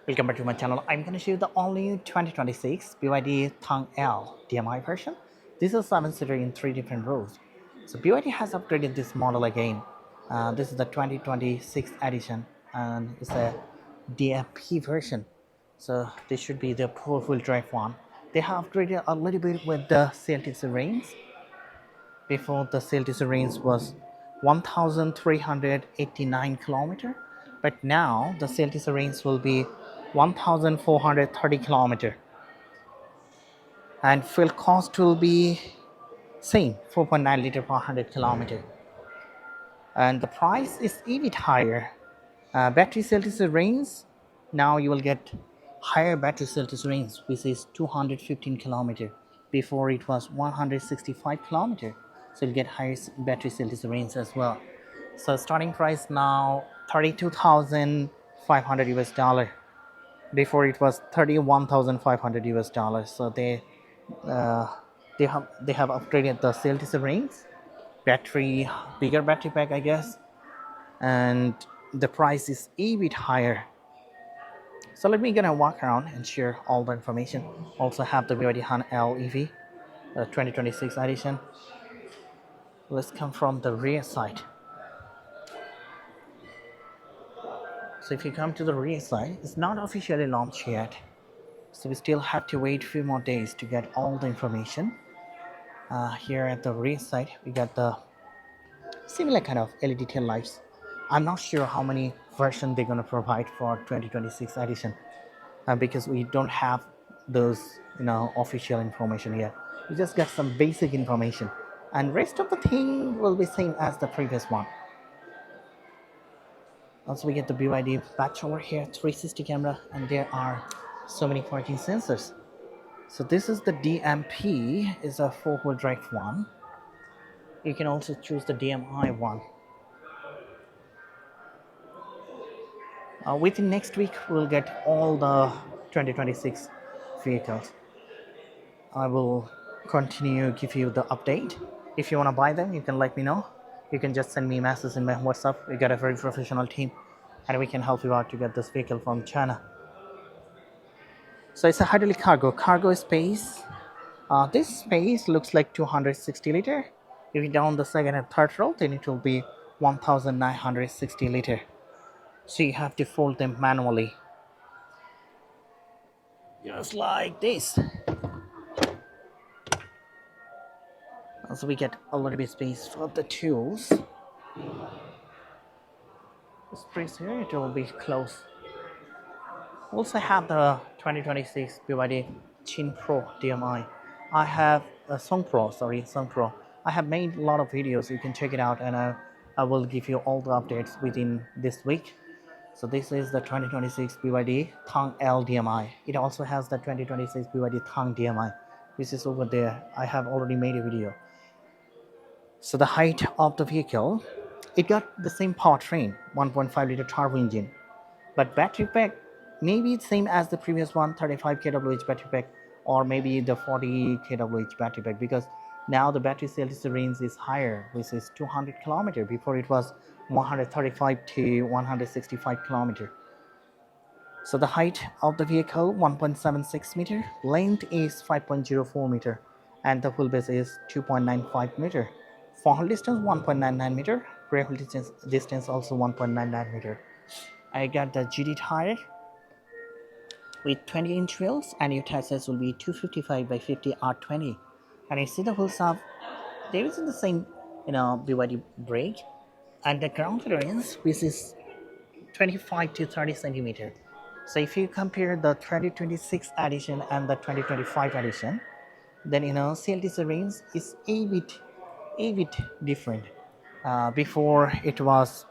Welcome back to my channel. I'm going to show you the all-new 2026 BYD Tang L DMI version. This is 7-seater in 3 different rows. So BYD has upgraded this model again. This is the 2026 edition and it's a DMP version. So this should be the four-wheel drive one. They have upgraded a little bit with the CLTC range. Before the CLTC range was 1,389 kilometer, but now the CLTC range will be 1,430 kilometer, and fuel cost will be same 4.9 liter per 100 kilometer, and the price is a bit higher. Battery CLTC range, now you will get higher battery CLTC range, which is 215 kilometer. Before it was 165 kilometer, so you'll get higher battery CLTC range as well. So starting price now 32,500 US dollar. Before it was 31,500 US dollars. So uh, they have upgraded the CLTC range, battery, bigger battery pack, I guess, and the price is a bit higher. So let me gonna walk around and share all the information. Also have the BYD Han LEV 2026 edition. Let's come from the rear side. So if you come to the rear side, it's not officially launched yet. So we still have to wait a few more days to get all the information. Here at the rear side, we got the similar kind of LED tail lights. I'm not sure how many versions they're going to provide for 2026 edition because we don't have those official information yet. We just got some basic information, and rest of the thing will be same as the previous one. Also, we get the BYD patch over here, 360 camera, and there are so many parking sensors. So this is the DMP, is a 4-wheel drive one. You can also choose the DMI one. Within next week, we'll get all the 2026 vehicles. I will continue give you the update. If you want to buy them, you can let me know. You can just send me a message in my WhatsApp. We got a very professional team, and we can help you out to get this vehicle from China. So it's a hydraulic cargo space. This space looks like 260 liter. If you down the second and third row, then it will be 1960 liter. So you have to fold them manually, just like this. Also, we get a little bit space for the tools. This space here, it will be close. Also have the 2026 BYD Chin Pro DMI. I have a Song Pro. I have made a lot of videos. You can check it out, and I will give you all the updates within this week. So this is the 2026 BYD Tang L DMI. It also has the 2026 BYD Tang DMI, which is over there. I have already made a video. So the height of the vehicle, it got the same powertrain, 1.5 liter turbo engine, but battery pack maybe it's same as the previous one, 35 kWh battery pack, or maybe the 40 kWh battery pack, because now the battery CLTC range is higher, which is 200 kilometer. Before it was 135 to 165 kilometer. So the height of the vehicle 1.76 meter, length is 5.04 meter, and the wheelbase is 2.95 meter. Forward distance 1.99 meter, rear wheel distance also 1.99 meter. I got the GT tire with 20-inch wheels, and your tire size will be 255 by 50 R20. And you see the wheels have, there is the same BYD brake, and the ground clearance, which is 25 to 30 centimeter. So if you compare the 2026 edition and the 2025 edition, then CLTC range is a bit different. Before it was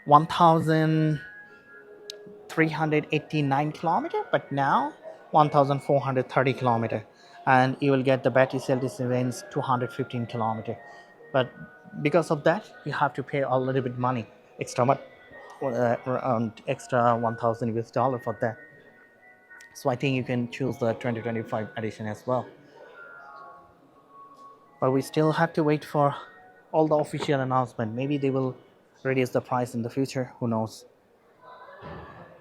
1,389 kilometer, but now 1,430 kilometer, and you will get the battery CLTC range 215 kilometer. But because of that, you have to pay a little bit money extra, around extra 1,000 US dollar for that. So I think you can choose the 2025 edition as well. But we still have to wait for all the official announcement. Maybe they will reduce the price in the future. Who knows?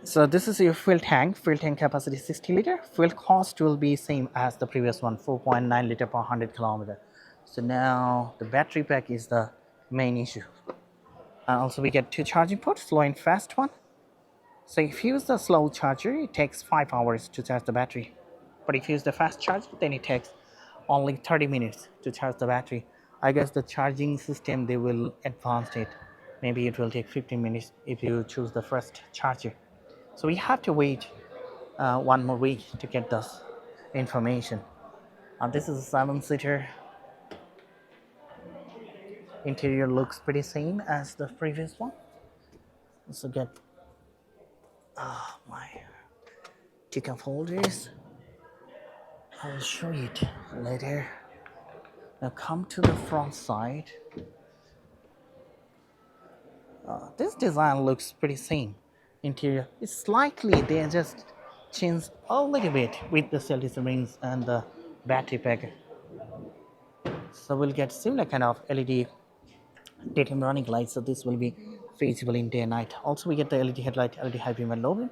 So this is your fuel tank. Fuel tank capacity 60 liter. Fuel cost will be same as the previous one, 4.9 liter per 100 kilometer. So now the battery pack is the main issue. And also we get two charging ports, slow and fast one. So if you use the slow charger, it takes 5 hours to charge the battery. But if you use the fast charger, then it takes only 30 minutes to charge the battery. I guess the charging system, they will advance it. Maybe it will take 15 minutes if you choose the first charger. So we have to wait one more week to get this information. This is a 7-seater. Interior looks pretty same as the previous one. So get my ticket holders. I will show you it later. Now come to the front side. This design looks pretty same. Interior is slightly, they just changed a little bit with the cell rings and the battery pack. So we'll get similar kind of LED daytime running lights. So this will be feasible in day and night. Also we get the LED headlight, LED high beam and low beam.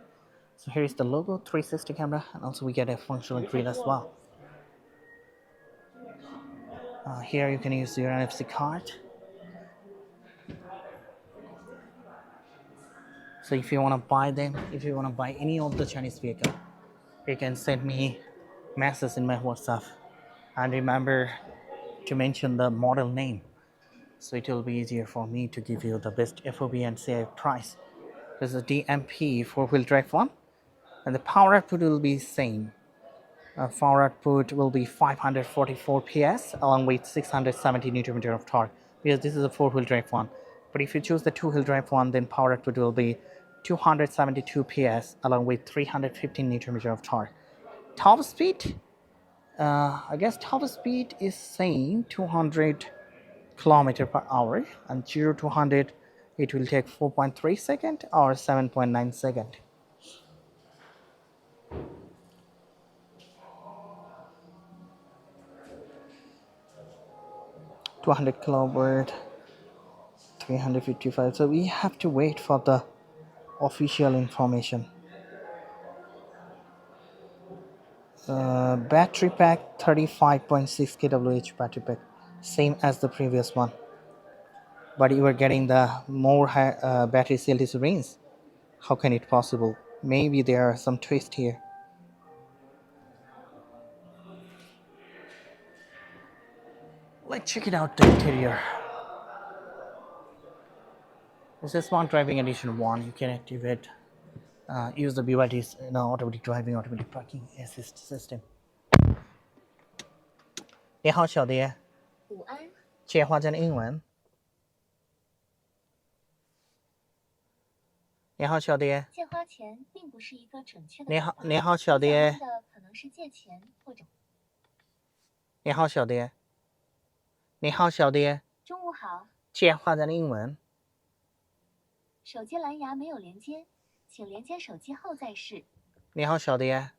So here is the logo, 360 camera, and also we get a functional grill as well. Here you can use your NFC card. So if you want to buy them, if you want to buy any of the Chinese vehicle, you can send me message in my WhatsApp. And remember to mention the model name. So it will be easier for me to give you the best FOB and CI price. This is a DMP 4-wheel drive one. And the power output will be same. Power output will be 544 PS along with 670 Nm of torque, because this is a 4-wheel drive one. But if you choose the 2-wheel drive one, then power output will be 272 PS along with 315 Nm of torque. Top speed, I guess top speed is same, 200 kilometer per hour, and 0 to 100 it will take 4.3 second or 7.9 second. 200 kilowatt, 355. So we have to wait for the official information. Battery pack 35.6 kWh battery pack, same as the previous one, but you are getting the more high, battery cell range. How can it possible? Maybe there are some twist here. Let's check it out, the interior. This is Smart Driving Edition 1. You can activate, use the BYD's automatic driving, automatic parking assist system. 你好，小蝶。午安。切换成英文。你好，小蝶。借花钱并不是一个准确的。你好，小蝶。的可能是借钱或者。你好，小蝶。你好，小蝶。中午好。切换成英文。手机蓝牙没有连接，请连接手机后再试。你好，小蝶。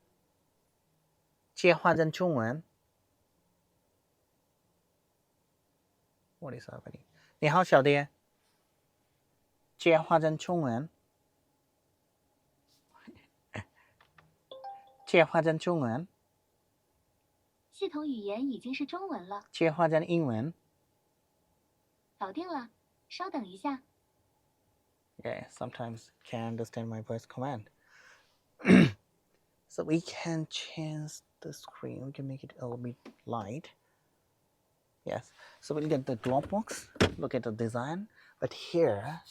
切换成中文。What is happening? 你好，小蝶。切换成中文。切换成中文。系统语言已经是中文了。切换成英文。搞定了，稍等一下。Yeah, sometimes can't understand my voice command. So we can change the screen. We can make it a little bit light. Yes. So we'll get the glove box. Look at the design. But here,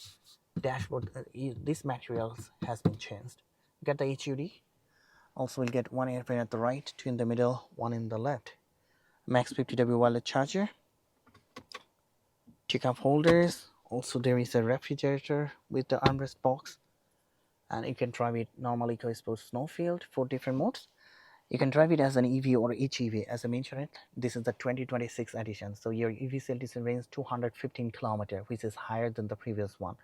dashboard, this materials has been changed. Get the HUD. Also, we'll get one airplane at the right, two in the middle, one in the left. Max 50W wireless charger. Two cup holders. Also, there is a refrigerator with the armrest box, and you can drive it normally to Sport Snowfield, 4 different modes. You can drive it as an EV or HEV. As I mentioned, this is the 2026 edition, so your EV cell range 215 kilometers, which is higher than the previous one,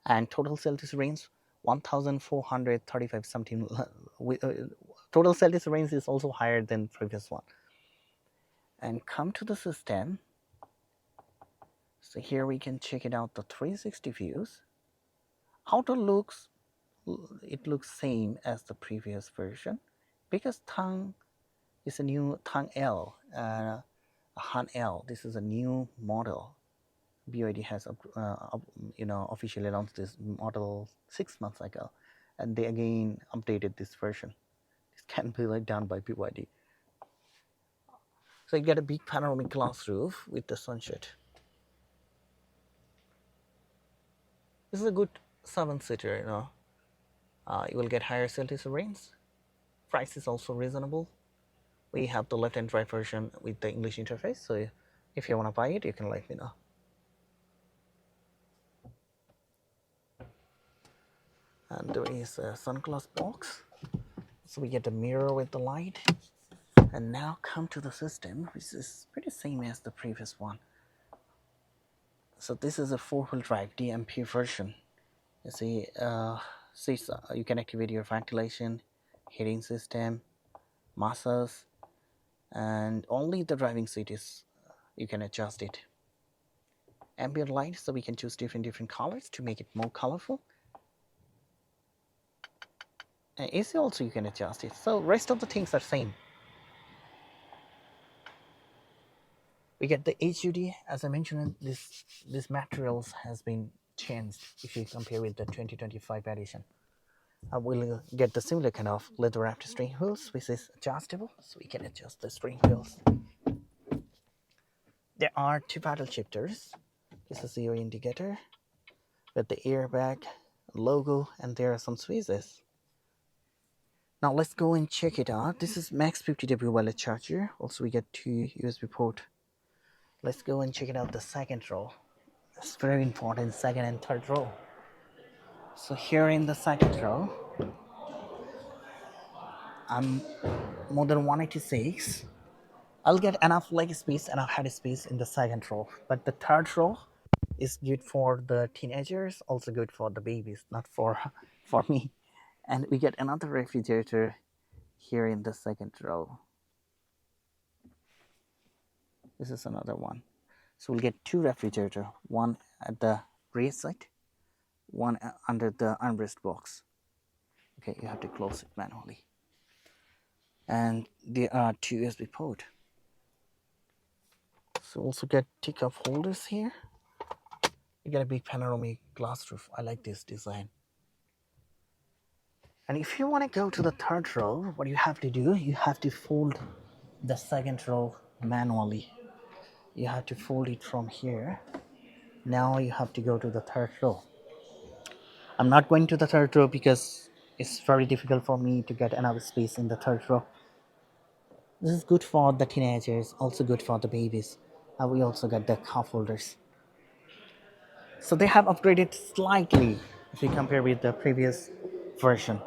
and total cell range 1,435 something. Total cell range is also higher than previous one. And come to the system. So here we can check it out, the 360 views. Outer looks it looks same as the previous version because Tang is a new Tang L, Han L. This is a new model. BYD has officially launched this model 6 months ago, and they again updated this version. This can be like done by BYD. So you get a big panoramic glass roof with the sunshade. This is a good 7-seater, you will get higher sales range. Price is also reasonable. We have the left and right version with the English interface, so if you want to buy it, you can let me know. And there is a sunglass box, so we get the mirror with the light. And now come to the system, which is pretty same as the previous one. So this is a 4-wheel drive DMP version. You see, you can activate your ventilation, heating system, massage, and only the driving seat is you can adjust it. Ambient light, so we can choose different colors to make it more colorful. And AC also you can adjust it. So rest of the things are same. We get the AWD, as I mentioned, this materials has been changed if you compare with the 2025 edition. We'll get the similar kind of leather wrapped steering wheels, which is adjustable, so we can adjust the steering wheels. There are 2 paddle shifters. This is your indicator with the airbag logo, and there are some switches. Now let's go and check it out. This is max 50W wireless charger. Also we get 2 USB port. Let's go and check it out the second row. It's very important, second and third row. So here in the second row, I'm more than 186. I'll get enough leg space, enough head space in the second row. But the third row is good for the teenagers, also good for the babies, not for me. And we get another refrigerator here in the second row. This is another one. So we'll get 2 refrigerators, one at the rear side, one under the armrest box. Okay, you have to close it manually. And there are 2 USB ports. So also get tick-up holders here. You get a big panoramic glass roof. I like this design. And if you want to go to the third row, what you have to do, you have to fold the second row manually. You have to fold it from here. Now you have to go to the third row. I'm not going to the third row because it's very difficult for me to get enough space in the third row. This is good for the teenagers, also good for the babies. We also get the cup holders. So they have upgraded slightly if you compare with the previous version.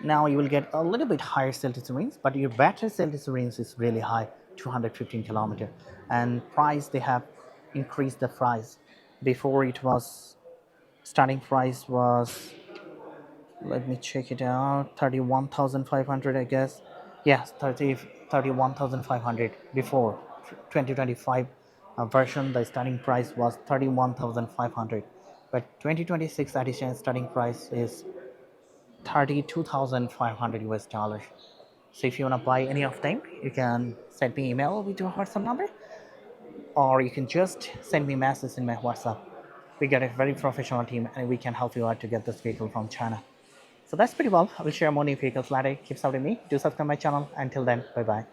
Now you will get a little bit higher sales range, but your battery sales range is really high, 215 kilometers. And price, they have increased the price. Before it was, starting price was, let me check it out, 31,500 I guess. Yes, 31,500 before 2025 version. The starting price was 31,500, but 2026 edition starting price is 32,500 US dollars. So if you want to buy any of them, you can send me email with your WhatsApp number, or you can just send me message in my WhatsApp. We get a very professional team, and we can help you out to get this vehicle from China. So that's pretty well. I will share more new vehicles later. Keep supporting me. Do subscribe my channel. Until then, bye bye.